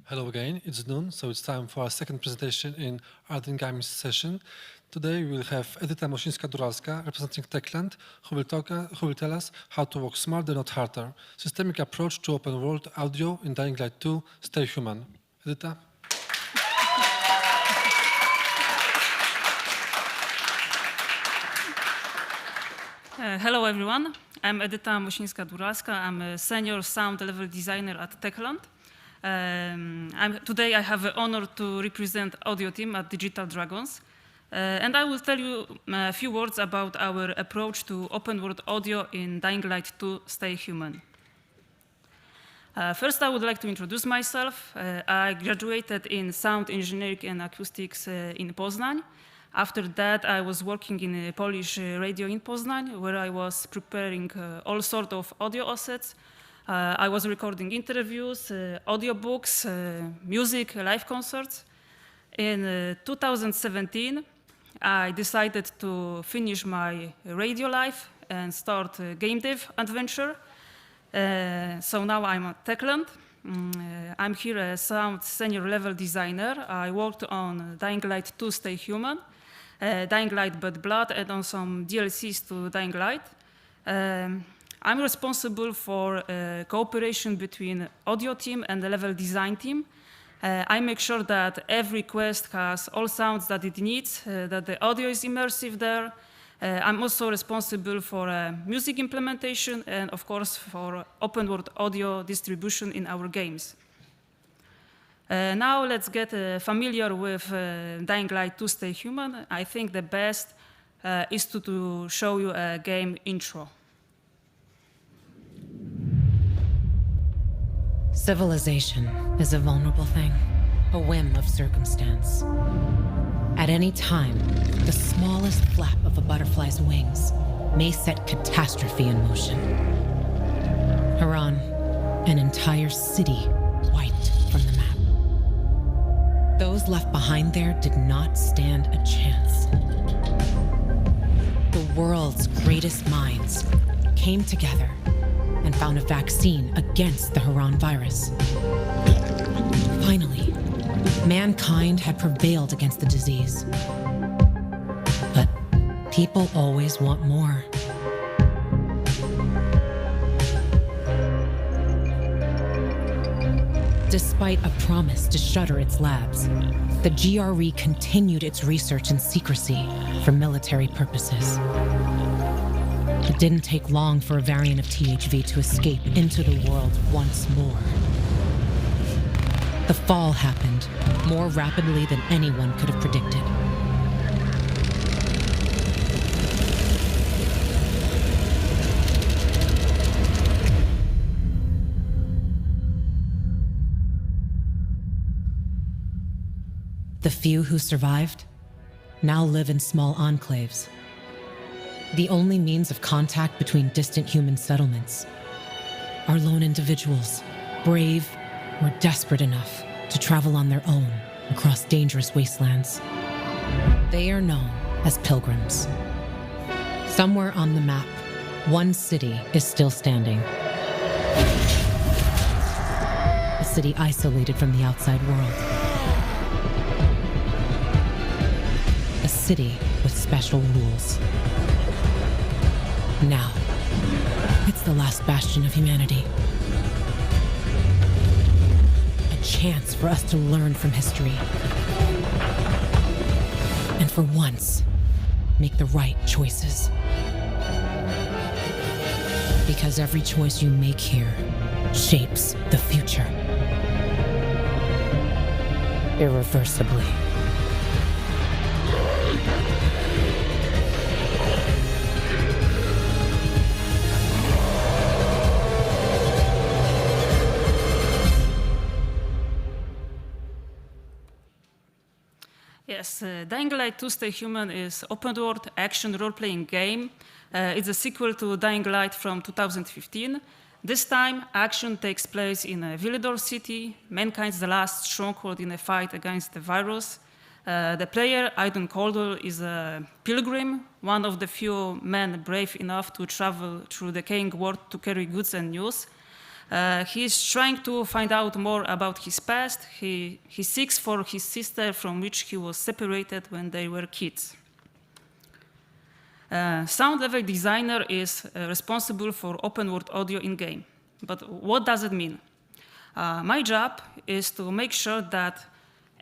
Hello again, it's noon, so it's time for our second presentation in Art and Games session. Today we will have Edyta Mosińska-Duralska representing Techland, who will tell us how to work smarter, not harder. Systemic approach to open world audio in Dying Light 2, Stay Human. Edyta? Hello everyone, I'm Edyta Mosińska-Duralska. I'm a senior sound level designer at Techland. Today I have the honor to represent audio team at Digital Dragons. And I will tell you a few words about our approach to open world audio in Dying Light 2 Stay Human. First, I would like to introduce myself. I graduated in sound engineering and acoustics in Poznań. After that, I was working in a Polish radio in Poznań, where I was preparing all sorts of audio assets. I was recording interviews, audiobooks, music, live concerts. In 2017, I decided to finish my radio life and start a game dev adventure. So now I'm at Techland. I'm here as sound senior level designer. I worked on Dying Light 2 Stay Human, Dying Light Bad Blood, and on some DLCs to Dying Light. I'm responsible for cooperation between audio team and the level design team. I make sure that every quest has all sounds that it needs, that the audio is immersive there. I'm also responsible for music implementation and, of course, for open world audio distribution in our games. Now let's get familiar with Dying Light 2 Stay Human. I think the best is to show you a game intro. Civilization is a vulnerable thing, a whim of circumstance. At any time, the smallest flap of a butterfly's wings may set catastrophe in motion. Haran, an entire city wiped from the map. Those left behind there did not stand a chance. The world's greatest minds came together and found a vaccine against the Haran virus. Finally, mankind had prevailed against the disease. But people always want more. Despite a promise to shutter its labs, the GRE continued its research in secrecy for military purposes. It didn't take long for a variant of THV to escape into the world once more. The fall happened more rapidly than anyone could have predicted. The few who survived now live in small enclaves. The only means of contact between distant human settlements are lone individuals, brave or desperate enough to travel on their own across dangerous wastelands. They are known as pilgrims. Somewhere on the map, one city is still standing. A city isolated from the outside world. A city with special rules. Now, it's the last bastion of humanity. A chance for us to learn from history. And for once, make the right choices. Because every choice you make here shapes the future. Irreversibly. Yes, Dying Light 2 Stay Human is open-world action role-playing game. It's a sequel to Dying Light from 2015. This time, action takes place in a Villedor city, mankind's last stronghold in a fight against the virus. The player, Aiden Caldwell, is a pilgrim, one of the few men brave enough to travel through the decaying world to carry goods and news. He is trying to find out more about his past. He seeks for his sister from which he was separated when they were kids. Sound level designer is responsible for open world audio in game. But what does it mean? My job is to make sure that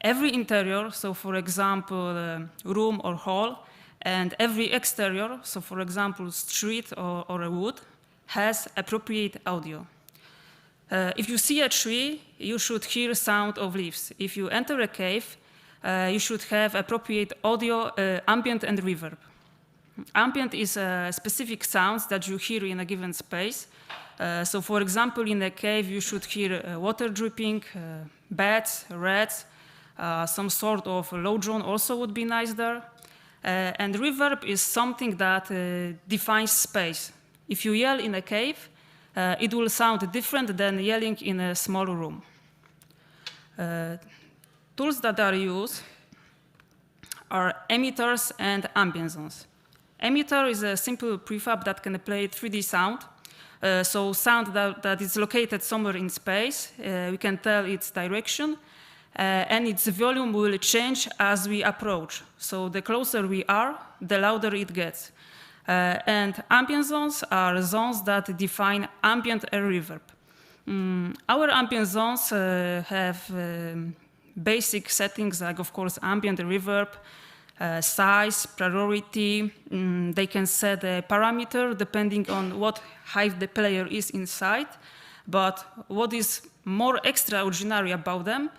every interior, so for example, room or hall, and every exterior, so for example, street or a wood, has appropriate audio. If you see a tree, you should hear sound of leaves. If you enter a cave, you should have appropriate audio, ambient and reverb. Ambient is specific sounds that you hear in a given space. So for example, in a cave, you should hear water dripping, bats, rats, some sort of low drone also would be nice there. And reverb is something that defines space. If you yell in a cave, it will sound different than yelling in a small room. Tools that are used are emitters and ambience. Emitter is a simple prefab that can play 3D sound. So sound that is located somewhere in space, we can tell its direction, and its volume will change as we approach. So the closer we are, the louder it gets. And ambient zones are zones that define ambient air reverb. Our ambient zones have basic settings like, of course, ambient reverb, size, priority. They can set a parameter depending on what height the player is inside. But what is more extraordinary about them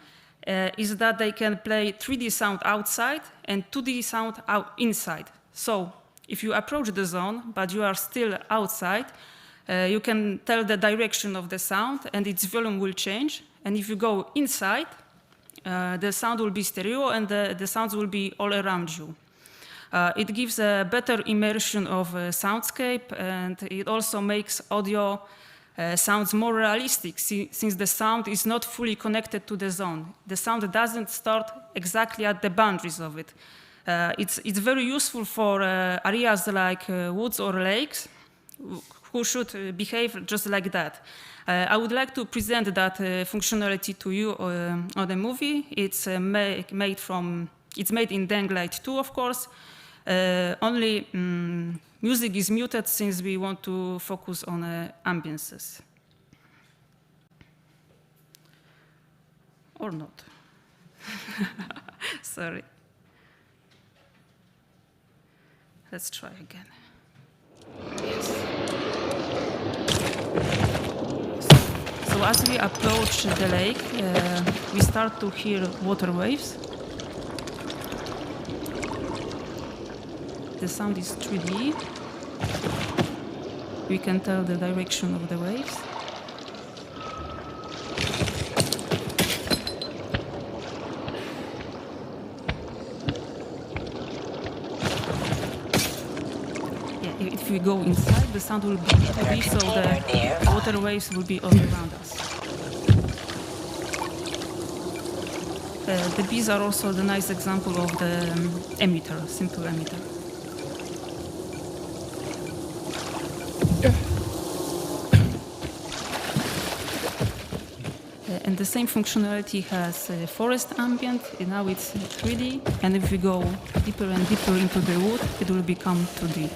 is that they can play 3D sound outside and 2D sound inside. So if you approach the zone, but you are still outside, you can tell the direction of the sound and its volume will change. And if you go inside, the sound will be stereo and the sounds will be all around you. It gives a better immersion of a soundscape, and it also makes audio sounds more realistic since the sound is not fully connected to the zone. The sound doesn't start exactly at the boundaries of it. It's very useful for areas like woods or lakes who should behave just like that. I would like to present that functionality to you on the movie. It's made in Dying Light 2, of course. Only music is muted since we want to focus on ambiences. Or not. Sorry. Let's try again. Yes. So as we approach the lake, we start to hear water waves. The sound is 3D. We can tell the direction of the waves. If we go inside, the sound will be 2D, so the water waves will be all around us. The bees are also the nice example of the emitter, simple emitter. And the same functionality has forest ambient. Now it's 3D, and if we go deeper and deeper into the wood, it will become 2D.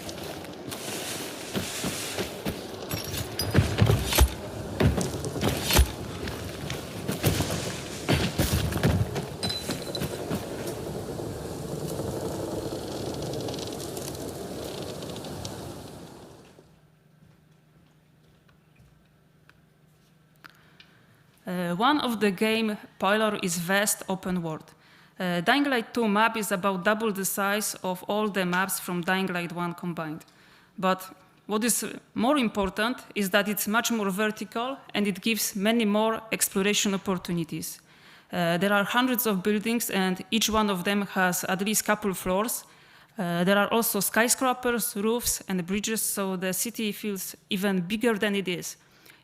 One of the game pillar is vast open world. Dying Light 2 map is about double the size of all the maps from Dying Light 1 combined. But what is more important is that it's much more vertical and it gives many more exploration opportunities. There are hundreds of buildings and each one of them has at least a couple floors. There are also skyscrapers, roofs and bridges, so the city feels even bigger than it is.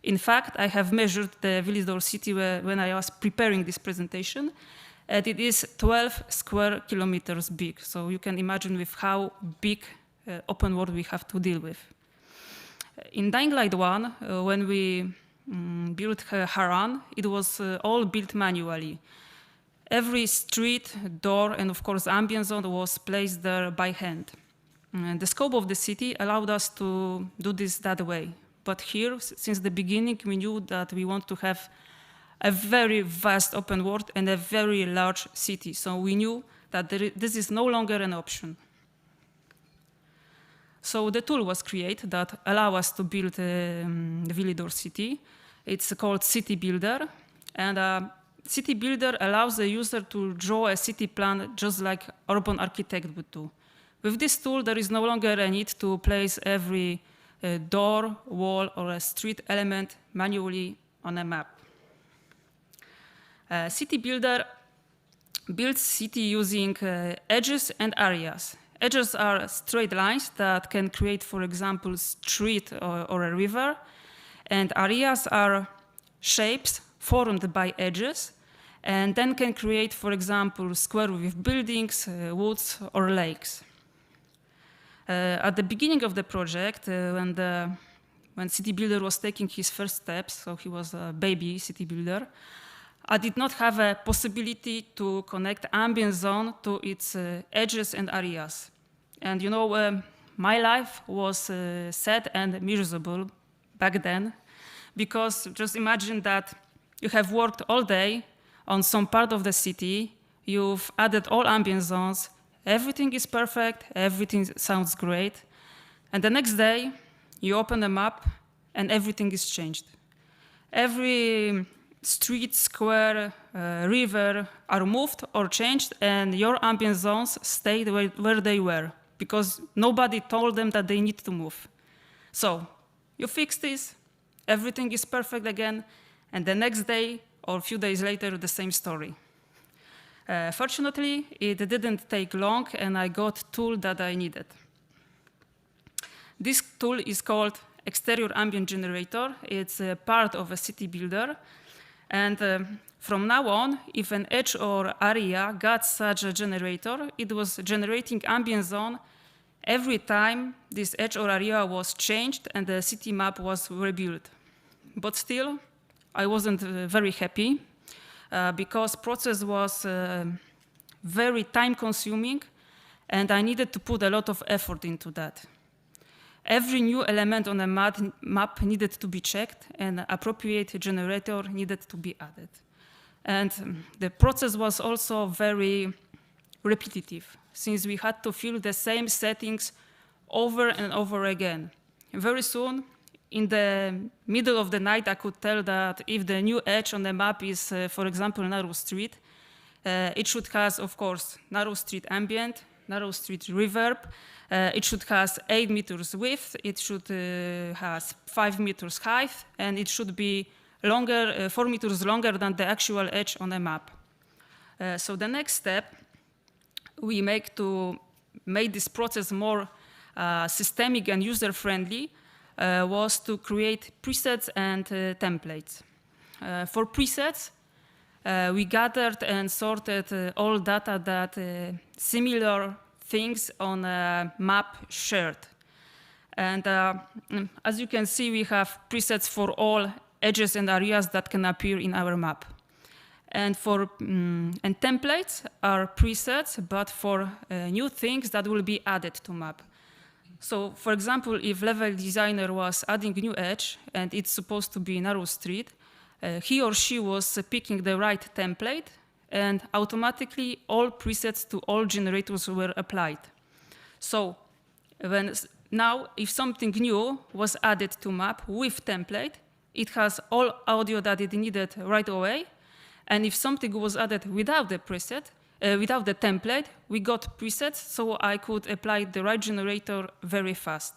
In fact, I have measured the Villisdor city when I was preparing this presentation, and it is 12 square kilometers big. So you can imagine with how big open world we have to deal with. In Dying Light 1, when we built Haran, it was all built manually. Every street, door, and of course ambience zone was placed there by hand. And the scope of the city allowed us to do this that way. But here, since the beginning, we knew that we want to have a very vast open world and a very large city. So we knew that this is no longer an option. So the tool was created that allow us to build the Vilidor city. It's called City Builder. And City Builder allows the user to draw a city plan just like urban architect would do. With this tool, there is no longer a need to place every door, wall, or a street element manually on a map. City Builder builds city using edges and areas. Edges are straight lines that can create, for example, street or a river, and areas are shapes formed by edges, and then can create, for example, square with buildings, woods, or lakes. At the beginning of the project, when City Builder was taking his first steps, so he was a baby City Builder, I did not have a possibility to connect ambience zone to its edges and areas. And you know, my life was sad and miserable back then, because just imagine that you have worked all day on some part of the city, you've added all ambience zones, everything is perfect, everything sounds great, and the next day you open the map and everything is changed. Every street, square, river are moved or changed, and your ambience zones stayed where they were, because nobody told them that they need to move. So you fix this, everything is perfect again, and the next day or a few days later, the same story. Fortunately, it didn't take long, and I got the tool that I needed. This tool is called Exterior Ambient Generator. It's a part of a City Builder. And from now on, if an edge or area got such a generator, it was generating ambient zone every time this edge or area was changed and the city map was rebuilt. But still, I wasn't very happy because process was very time-consuming, and I needed to put a lot of effort into that. Every new element on the map needed to be checked, and appropriate generator needed to be added. And the process was also very repetitive, since we had to fill the same settings over and over again. Very soon, in the middle of the night, I could tell that if the new edge on the map is, for example, narrow street, it should have, of course, narrow street ambient, narrow street reverb. It should have 8 meters width. It should have 5 meters height, and it should be longer, 4 meters longer than the actual edge on the map. So the next step we make to make this process more systemic and user-friendly was to create presets and templates. For presets, we gathered and sorted all data that similar things on a map shared. And as you can see, we have presets for all edges and areas that can appear in our map. And and templates are presets, but for new things that will be added to map. So, for example, if level designer was adding new edge and it's supposed to be narrow street, he or she was picking the right template, and automatically all presets to all generators were applied. So now if something new was added to map with template, it has all audio that it needed right away. And if something was added without the preset, without the template, we got presets, so I could apply the right generator very fast.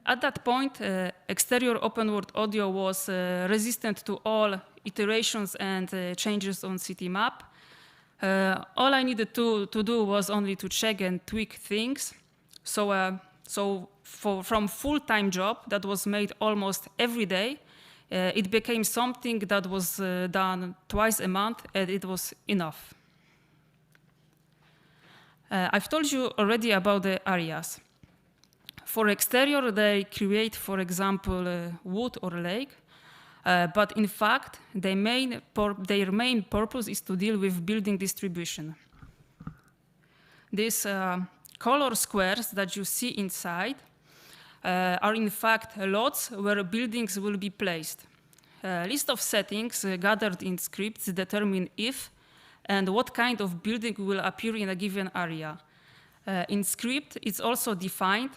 At that point, exterior open world audio was resistant to all iterations and changes on city map. All I needed to do was only to check and tweak things. So from full-time job that was made almost every day, it became something that was done twice a month, and it was enough. I've told you already about the areas. For exterior, they create, for example, wood or lake. But in fact, their main purpose is to deal with building distribution. These color squares that you see inside are in fact lots where buildings will be placed. A list of settings gathered in scripts determine if and what kind of building will appear in a given area. In script, it's also defined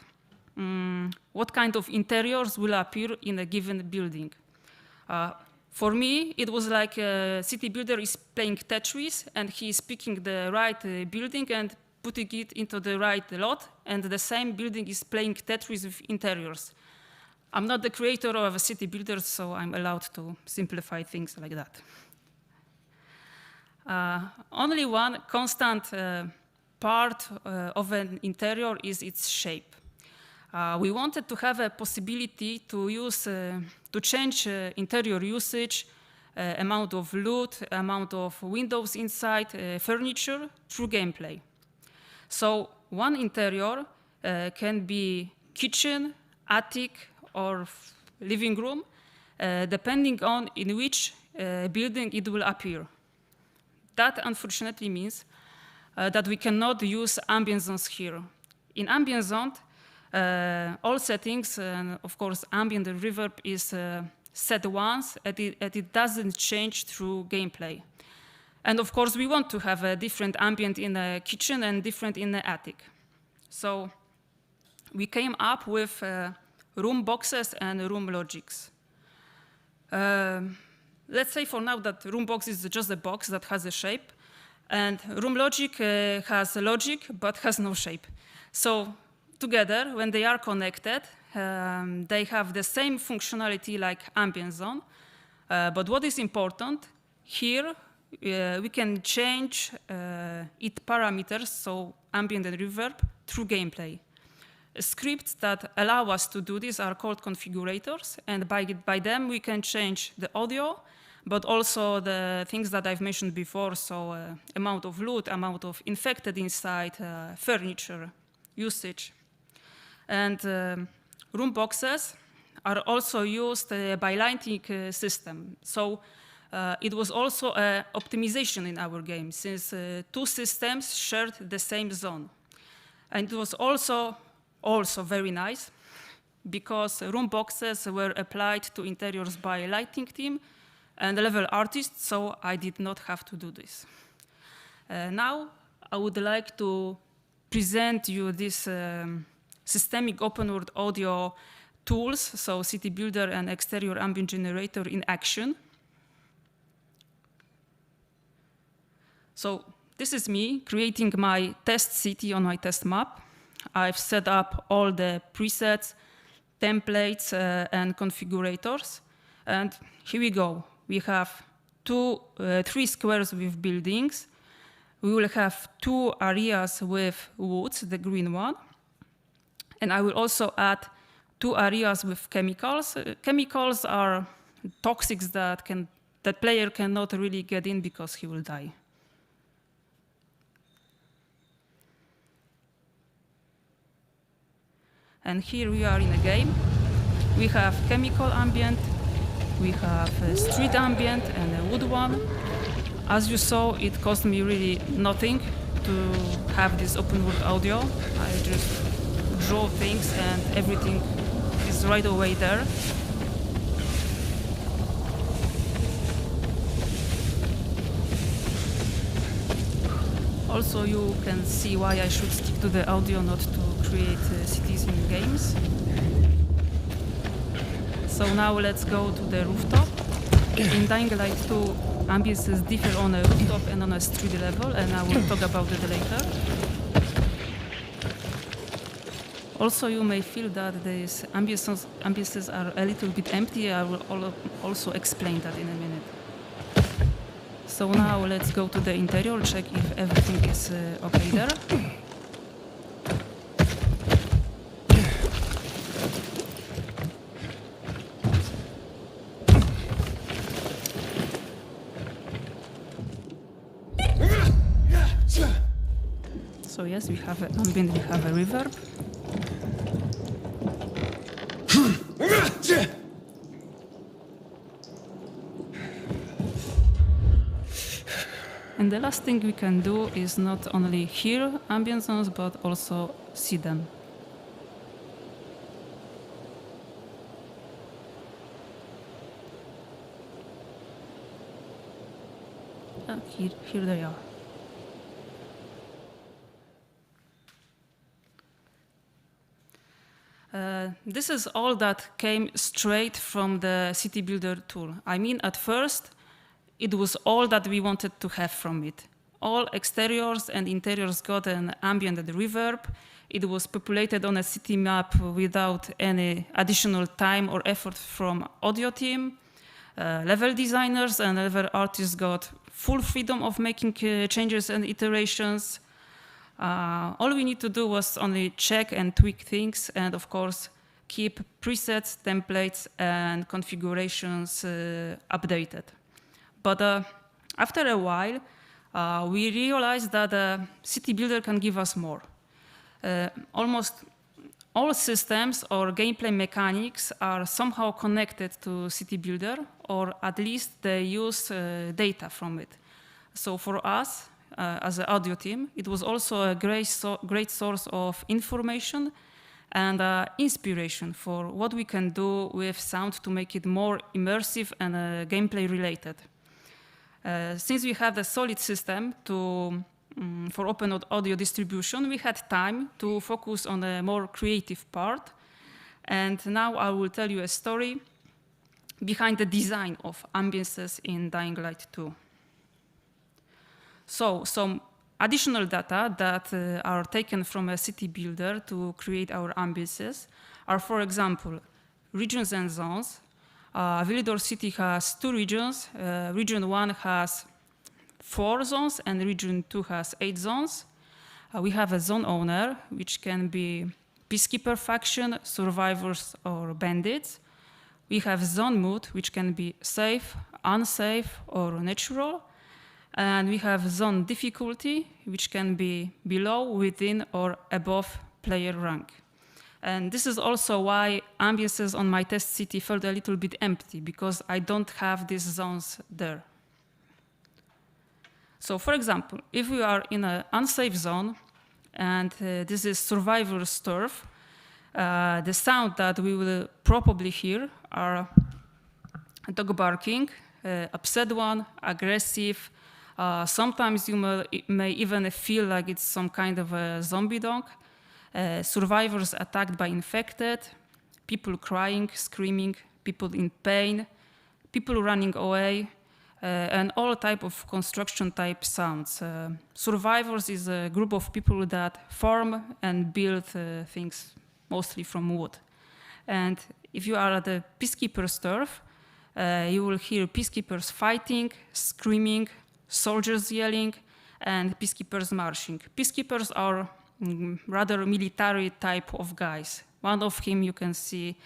what kind of interiors will appear in a given building. For me, it was like a city builder is playing Tetris and he is picking the right building and putting it into the right lot, and the same building is playing Tetris with interiors. I'm not the creator of a city builder, so I'm allowed to simplify things like that. Only one constant part of an interior is its shape. We wanted to have a possibility to change interior usage, amount of loot, amount of windows inside, furniture through gameplay. So one interior can be kitchen, attic, or living room, depending on in which building it will appear. That unfortunately means that we cannot use ambient zones here. In ambient zone, all settings, and of course ambient reverb is set once and it doesn't change through gameplay. And of course we want to have a different ambient in the kitchen and different in the attic. So we came up with room boxes and room logics. Let's say for now that room box is just a box that has a shape, and room logic has a logic but has no shape. So together, when they are connected, they have the same functionality like ambient zone. But what is important here, we can change its parameters, so ambient and reverb, through gameplay. Scripts that allow us to do this are called configurators, and by them we can change the audio, but also the things that I've mentioned before, so amount of loot, amount of infected inside, furniture, usage. And room boxes are also used by lighting system. So it was also an optimization in our game, since two systems shared the same zone. And it was also very nice, because room boxes were applied to interiors by a lighting team and level artists, so I did not have to do this. Now I would like to present you this systemic open world audio tools, so City Builder and Exterior Ambient Generator in action. So this is me creating my test city on my test map. I've set up all the presets, templates, and configurators. And here we go. We have three squares with buildings. We will have 2 areas with woods, the green one. And I will also add 2 areas with chemicals. Chemicals are toxics that player cannot really get in because he will die. And here we are in a game. We have chemical ambient, we have a street ambient and a wood one. As you saw, it cost me really nothing to have this open world audio. I just draw things and everything is right away there. Also, you can see why I should stick to the audio, not to create cities in games. So now let's go to the rooftop. In Dying Light 2, ambiences differ on a rooftop and on a street level, and I will talk about it later. Also, you may feel that these ambiences are a little bit empty. I will also explain that in a minute. So now let's go to the interior, check if everything is okay there. So yes, we have an ambient, we have a reverb. And the last thing we can do is not only hear ambient zones, but also see them. Here they are. This is all that came straight from the City Builder tool. I mean, at first, it was all that we wanted to have from it. All exteriors and interiors got an ambient and reverb. It was populated on a city map without any additional time or effort from audio team. Level designers and level artists got full freedom of making changes and iterations. All we need to do was only check and tweak things, and of course, keep presets, templates, and configurations updated. But after a while, we realized that City Builder can give us more. Almost all systems or gameplay mechanics are somehow connected to City Builder, or at least they use data from it. So for us, as an audio team, it was also a great source of information and inspiration for what we can do with sound to make it more immersive and gameplay related. Since we have a solid system for open audio distribution, we had time to focus on a more creative part. And now I will tell you a story behind the design of ambiences in Dying Light 2. So some additional data that are taken from a City Builder to create our ambiences are, for example, regions and zones. Villedor City has 2 regions. Region 1 has 4 zones, and region 2 has 8 zones. We have a zone owner, which can be peacekeeper faction, survivors, or bandits. We have zone mood, which can be safe, unsafe, or natural. And we have zone difficulty, which can be below, within, or above player rank. And this is also why ambiences on my test city felt a little bit empty, because I don't have these zones there. So for example, if we are in an unsafe zone, and this is survivor's turf, the sound that we will probably hear are dog barking, upset one, aggressive. Sometimes you may even feel like it's some kind of a zombie dog. Survivors attacked by infected, people crying, screaming, people in pain, people running away, and all type of construction type sounds. Survivors is a group of people that farm and build things mostly from wood. And if you are at the peacekeeper's turf, you will hear peacekeepers fighting, screaming, soldiers yelling, and peacekeepers marching. Peacekeepers are rather military type of guys. One of him you can see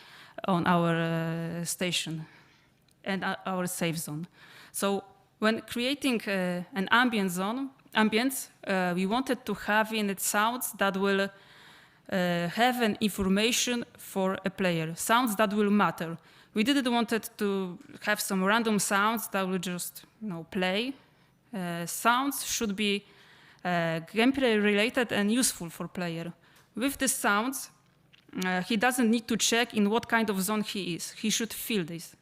on our station and our safe zone. So when creating an ambience, we wanted to have in it sounds that will have an information for a player, sounds that will matter. We didn't want it to have some random sounds that will just play. Sounds should be gameplay related and useful for player. With the sounds, he doesn't need to check in what kind of zone he is. He should feel this.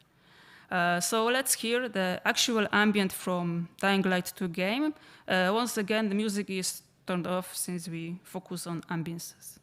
So let's hear the actual ambient from Dying Light 2 game. Once again, the music is turned off since we focus on ambiences.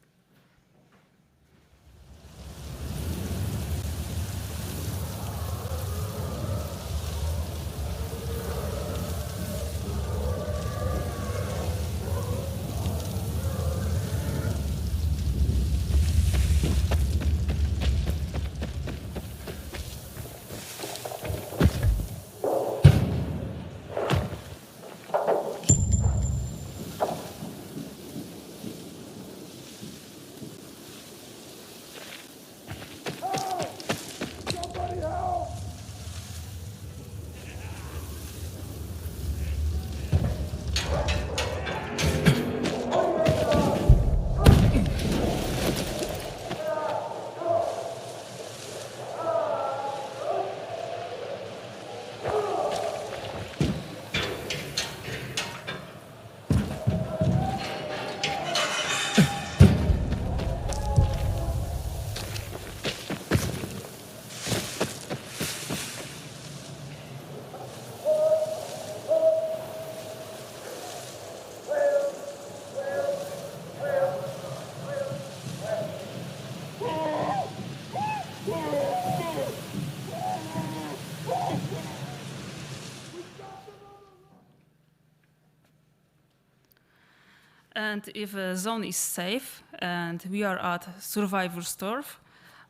And if a zone is safe and we are at survivor's turf,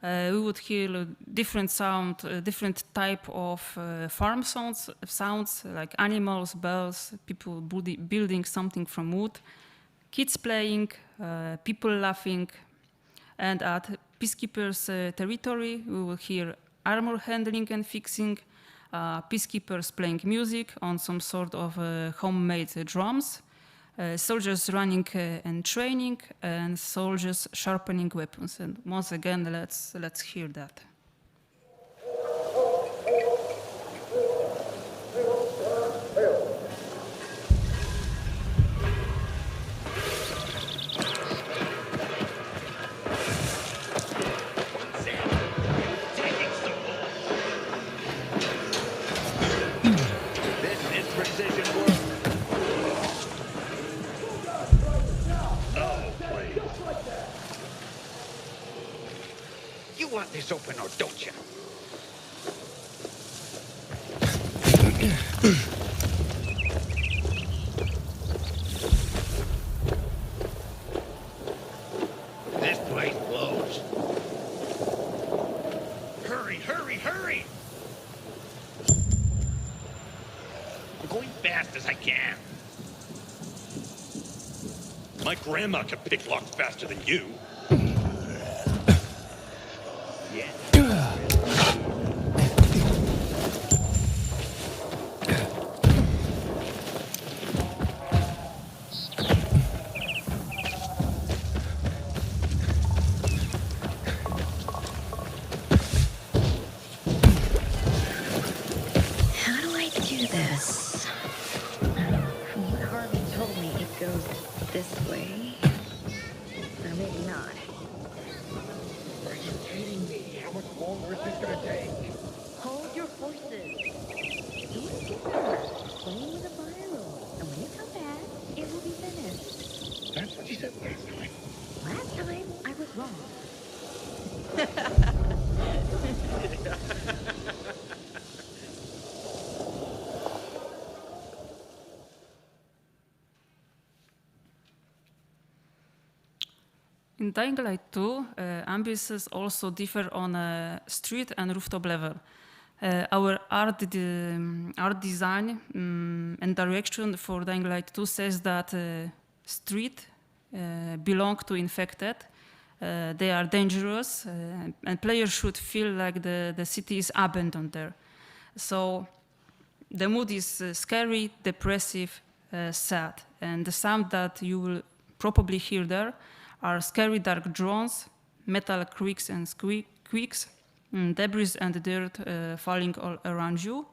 we would hear different different type of farm sounds like animals, bells, people building something from wood, kids playing, people laughing. And at peacekeepers' territory, we will hear armor handling and fixing, peacekeepers playing music on some sort of homemade drums, soldiers running and training, and soldiers sharpening weapons. And once again, let's hear that. This open, or don't you? This place blows. Hurry, hurry, hurry! I'm going fast as I can. My grandma can pick locks faster than you. In Dying Light 2, ambiences also differ on a street and rooftop level. Our art design and direction for Dying Light 2 says that street belong to infected. They are dangerous, and players should feel like the city is abandoned there. So the mood is scary, depressive, sad, and the sound that you will probably hear there are scary dark drones, metal creaks and squeaks, debris and dirt falling all around you.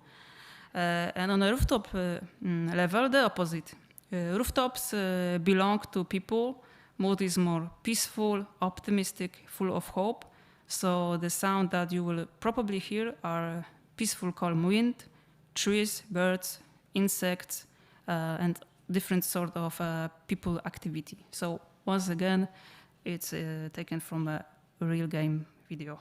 And on a rooftop level, the opposite. Rooftops belong to people. Mood is more peaceful, optimistic, full of hope. So the sound that you will probably hear are peaceful, calm wind, trees, birds, insects, and different sort of people activity. So once again, it's taken from a real game video.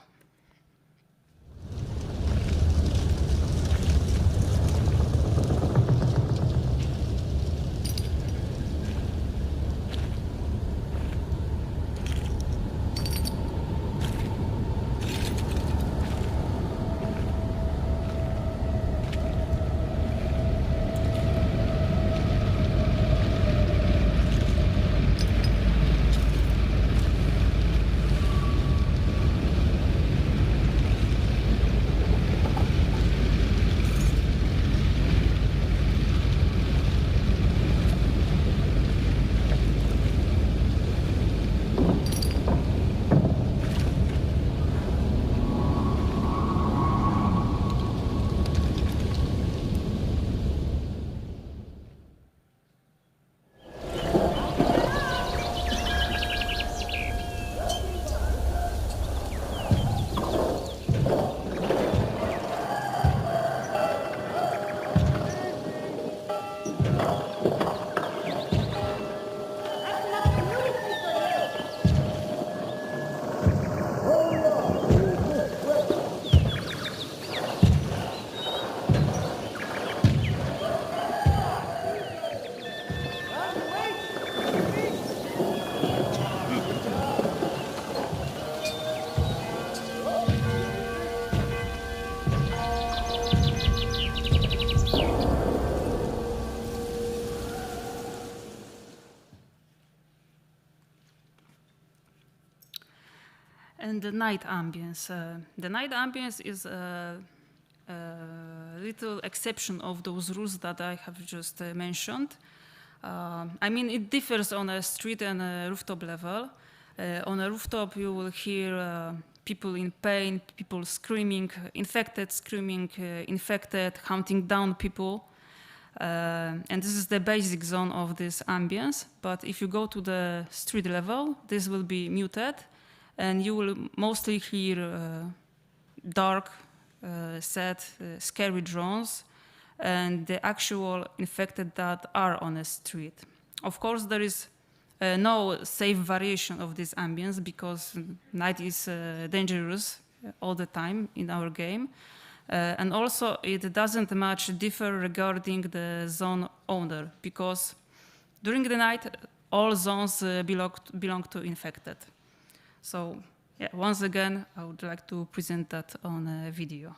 And the night ambience. The night ambience is little exception of those rules that I have just mentioned. I mean, it differs on a street and a rooftop level. On a rooftop, you will hear people in pain, people screaming, infected, hunting down people. And this is the basic zone of this ambience. But if you go to the street level, this will be muted, and you will mostly hear dark, sad, scary drones, and the actual infected that are on a street. Of course, there is no safe variation of this ambience because night is dangerous all the time in our game. And also, it doesn't much differ regarding the zone owner because during the night, all zones belong to infected. So, yeah, once again, I would like to present that on a video.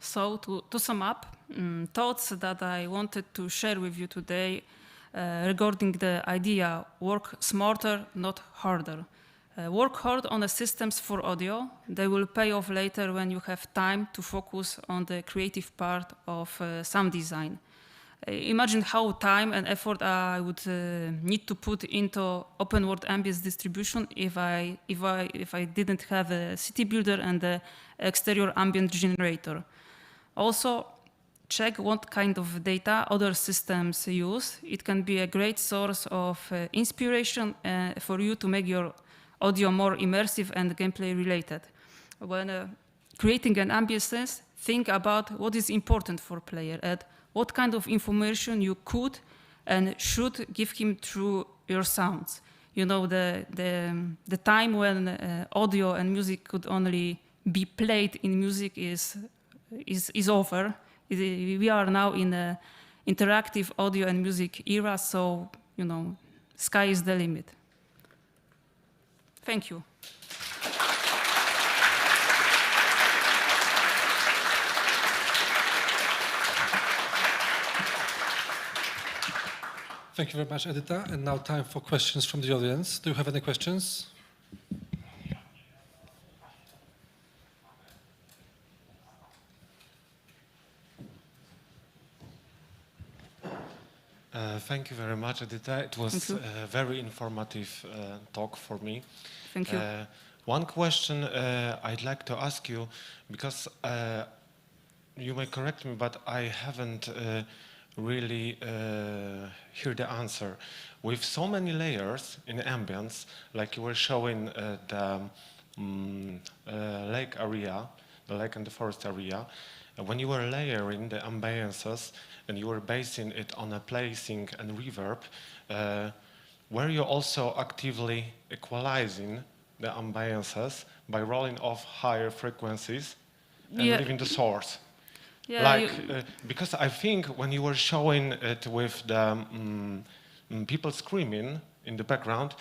So to sum up, thoughts that I wanted to share with you today regarding the idea work smarter, not harder. Work hard on the systems for audio. They will pay off later when you have time to focus on the creative part of sound design. Imagine how time and effort I would need to put into open world ambience distribution if I didn't have a city builder and the exterior ambient generator. Also, check what kind of data other systems use. It can be a great source of inspiration for you to make your audio more immersive and gameplay related. When creating an ambience, think about what is important for player and what kind of information you could and should give him through your sounds. You know, the time when audio and music could only be played in music is over. We are now in an interactive audio and music era, so, you know, sky is the limit. Thank you. Thank you very much, Edyta. And now time for questions from the audience. Do you have any questions? Thank you very much, Edyta. It was a very informative talk for me. Thank you. One question I'd like to ask you, because you may correct me, but I haven't really heard the answer. With so many layers in ambience, like you were showing the lake area, the lake and the forest area, when you were layering the ambiances and you were basing it on a placing and reverb, were you also actively equalizing the ambiances by rolling off higher frequencies and leaving the source? Yeah, because I think when you were showing it with the people screaming in the background,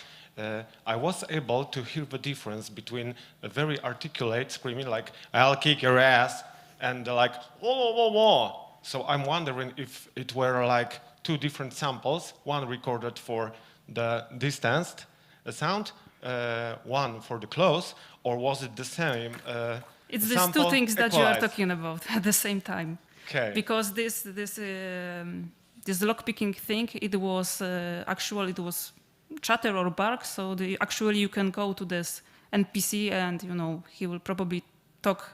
I was able to hear the difference between a very articulate screaming like "I'll kick your ass" and like "whoa, whoa, whoa, whoa." So I'm wondering if it were like two different samples, one recorded for the distanced sound, one for the close, or was it the same? It's these sample two things that you are equalized? talking about at the same time. Okay. Because this lockpicking thing, it was actually it was chatter or bark. So actually you can go to this NPC and he will probably talk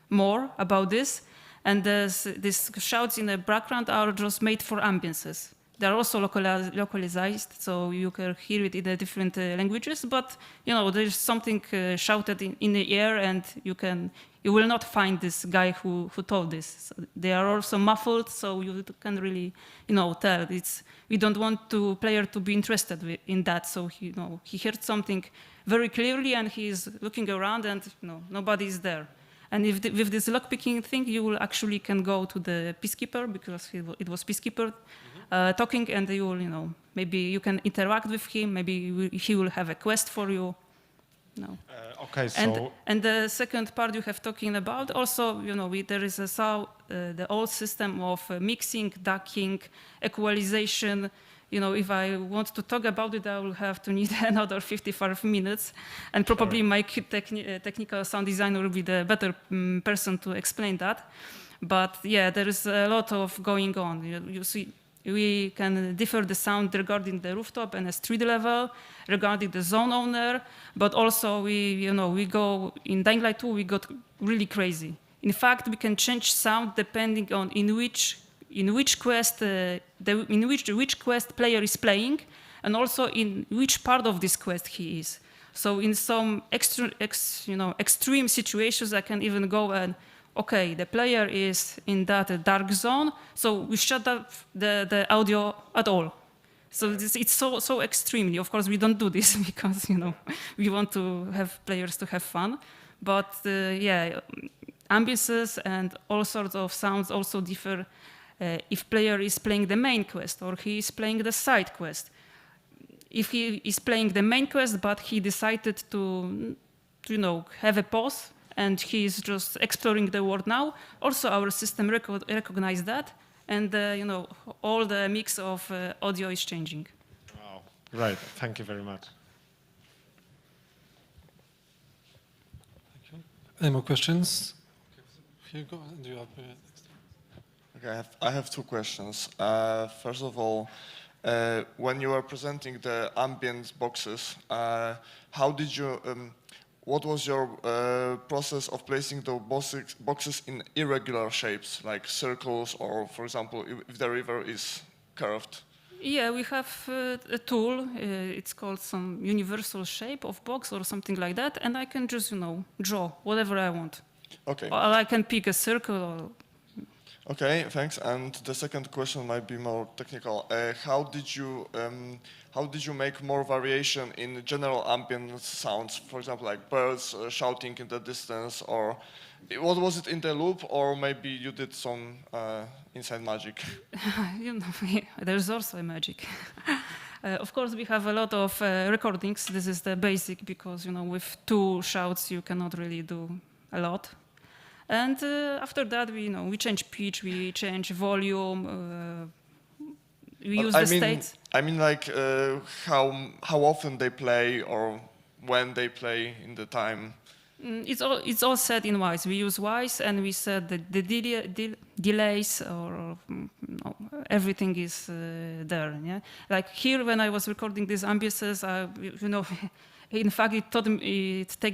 more about this. And these shouts in the background are just made for ambiances. They are also localized, so you can hear it in the different languages. But there's something shouted in the air, and you will not find this guy who told this. So they are also muffled, so you can really tell. We don't want the player to be interested in that. So he heard something very clearly, and he is looking around, and nobody is there. And with this lockpicking thing, you will actually can go to the peacekeeper, because it was peacekeeper talking, and you will, maybe you can interact with him. Maybe he will have a quest for you. Okay, so and the second part you have talking about also, there is the old system of mixing, ducking, equalization. If I want to talk about it, I will have to need another 55 minutes, and probably my technical sound designer will be the better person to explain that. But yeah, there is a lot of going on. You see, we can differ the sound regarding the rooftop and the street level, regarding the zone owner, but also we go in Dying Light 2, we got really crazy. In fact, we can change sound depending on in which quest which quest player is playing, and also in which part of this quest he is. So in some extreme situations, I can even go and okay, the player is in that dark zone, so we shut off the audio at all. So it's so extremely. Of course, we don't do this because we want to have players to have fun. But yeah, ambiances and all sorts of sounds also differ if player is playing the main quest or he is playing the side quest. If he is playing the main quest, but he decided to have a pause and he is just exploring the world now, also our system recognizes that, and all the mix of audio is changing. wow, right. Thank you very much. Thank you. Any more questions? Here you go, and you have next. Okay, I have two questions. First of all, when you were presenting the ambient boxes, how did you? What was your process of placing the boxes in irregular shapes, like circles, or, for example, if the river is curved? Yeah, we have a tool. It's called some universal shape of box or something like that, and I can just, draw whatever I want. Okay. Or I can pick a circle. Or Okay, thanks. And the second question might be more technical. How did you make more variation in general ambient sounds? For example, like birds shouting in the distance, or what was it in the loop, or maybe you did some inside magic? There's also a magic. Of course, we have a lot of recordings. This is the basic because with two shouts you cannot really do a lot. And after that, we change pitch, we change volume, we use the states. I mean, like how often they play or when they play in the time. It's all set in wise. We use wise, and we set the delays or everything is there. Yeah, like here when I was recording these ambiances, in fact it took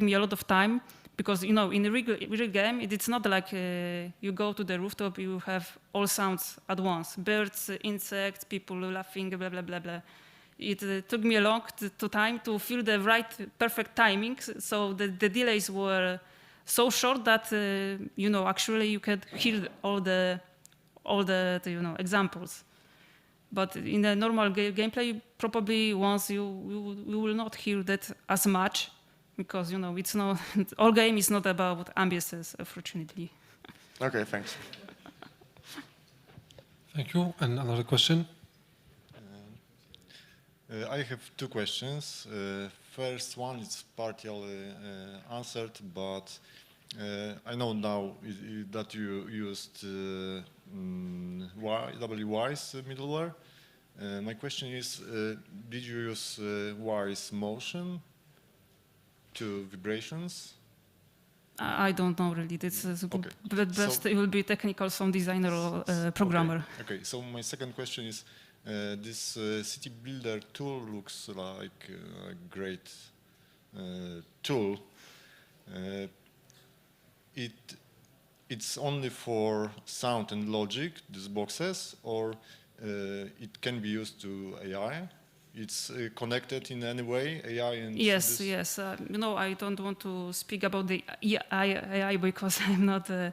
me a lot of time. Because in a real game, it's not like you go to the rooftop, you have all sounds at once: birds, insects, people laughing, blah blah blah blah. It took me a long time to feel the right, perfect timing. So the delays were so short that actually you could hear all the examples. But in a normal gameplay, probably once you will not hear that as much. Because it's not all game is not about ambiances, unfortunately. Okay, thanks. Thank you. And another question. I have two questions. First one is partially answered, but I know now that you used WWise middleware. My question is, did you use Wise Motion to vibrations? I don't know really. This is Okay. best. It will be technical sound designer or programmer. Okay. So my second question is, this city builder tool looks like a great tool. It's only for sound and logic, these boxes, or it can be used to AI? It's connected in any way, AI and Yes, this? yes. I don't want to speak about the AI because I'm not a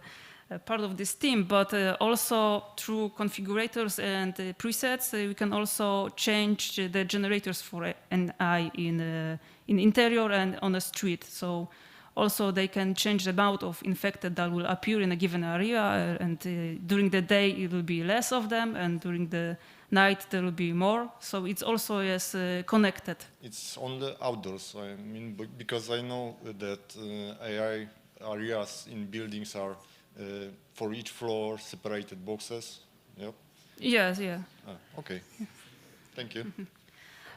part of this team, but also through configurators and presets, we can also change the generators for an AI in interior and on a street. So also they can change the amount of infected that will appear in a given area, and during the day it will be less of them, and during the night there will be more. So it's also connected. It's on the outdoors, I mean, because I know that AI areas in buildings are for each floor separated boxes. Yep. Yes, yeah. Okay. Thank you.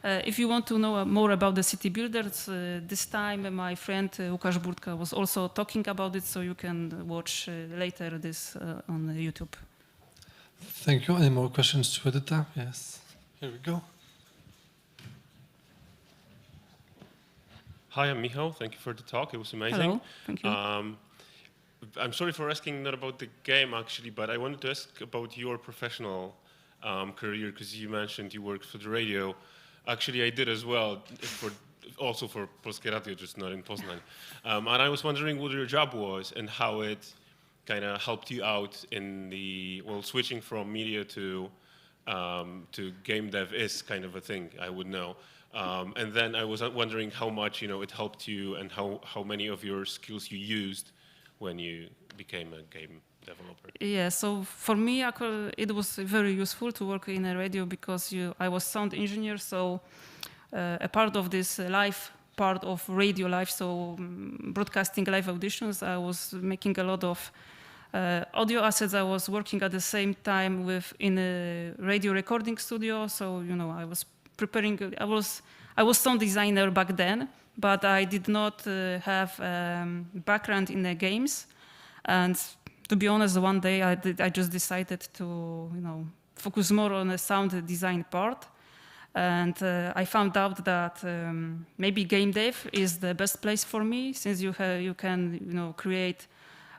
If you want to know more about the city builders, this time my friend Łukasz Burtka was also talking about it, so you can watch later this on YouTube. Thank you. Any more questions to Edyta? Yes. Here we go. Hi, I'm Michał. Thank you for the talk. It was amazing. Hello. Thank you. I'm sorry for asking not about the game actually, but I wanted to ask about your professional career, because you mentioned you worked for the radio. Actually, I did as well, also for Polskie Radio, just not in Poznań. And I was wondering what your job was and how it kind of helped you out in switching from media to game dev is kind of a thing, I would know. And then I was wondering how much it helped you, and how many of your skills you used when you became a game developer. Yeah, so for me, it was very useful to work in a radio because I was sound engineer, so a part of this live part of radio live, so broadcasting live auditions, I was making a lot of audio assets. I was working at the same time in a radio recording studio, so I was preparing. I was sound designer back then, but I did not have background in the games. And to be honest, one day I just decided to focus more on the sound design part. And I found out that maybe game dev is the best place for me, since you can create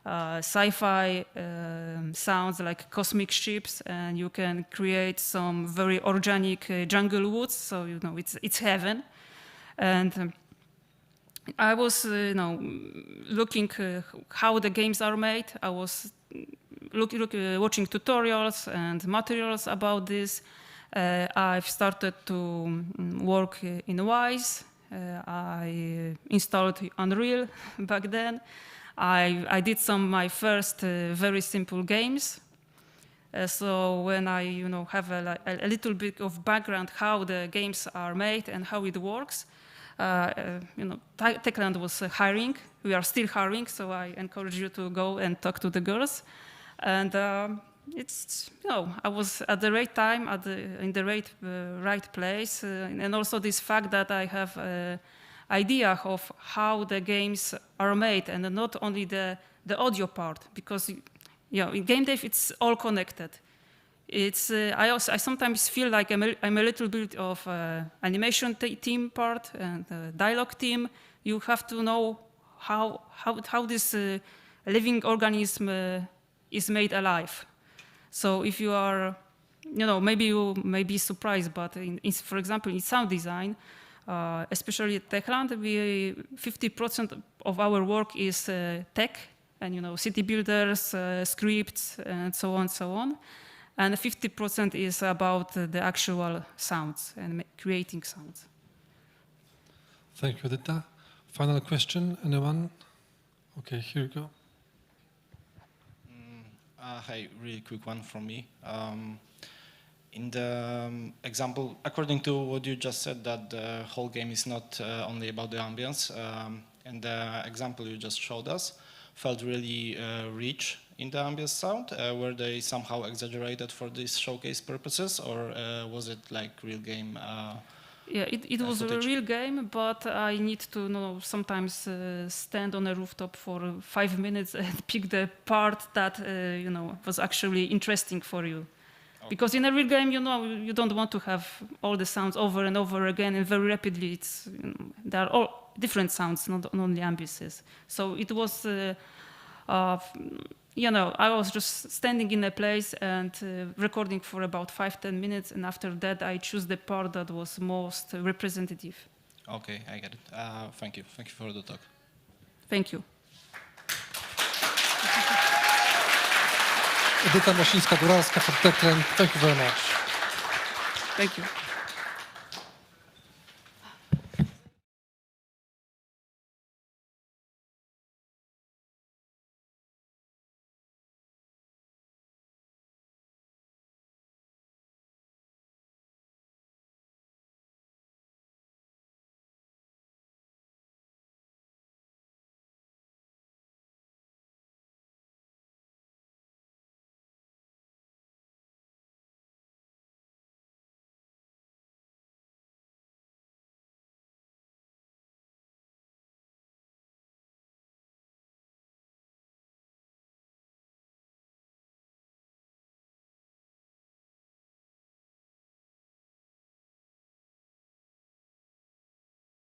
sci-fi sounds like cosmic ships, and you can create some very organic jungle woods. So it's heaven. And I was looking how the games are made. I was watching tutorials and materials about this. I've started to work in Wise. I installed Unreal back then. I did my first very simple games. So when I have a little bit of background how the games are made and how it works, Techland was hiring. We are still hiring, so I encourage you to go and talk to the girls. And I was at the right time, in the right place, and also this fact that I have an idea of how the games are made, and not only the audio part, because in game dev it's all connected. I sometimes feel like I'm a little bit of animation team part and dialogue team. You have to know how this living organism is made alive. So if you are, maybe you may be surprised, but for example, in sound design, especially at Techland, 50% of our work is tech, and city builders, scripts, and so on. And 50% is about the actual sounds and creating sounds. Thank you, Edyta. Final question, anyone? Okay, here you go. Hi, really quick one from me. In the example, according to what you just said, that the whole game is not only about the ambience, and the example you just showed us felt really rich in the ambience sound. Were they somehow exaggerated for these showcase purposes, or was it like real game? Yeah, it was footage? a real game, but I need to sometimes stand on a rooftop for 5 minutes and pick the part that was actually interesting for you. Because in a real game, you don't want to have all the sounds over and over again and very rapidly. There are all different sounds, not only ambiances. So it was, I was just standing in a place and recording for about 5-10 minutes, and after that, I choose the part that was most representative. Okay, I get it. Thank you. Thank you for the talk. Thank you. Edyta Mosińska-Duralska from Techland. Thank you very much. Thank you.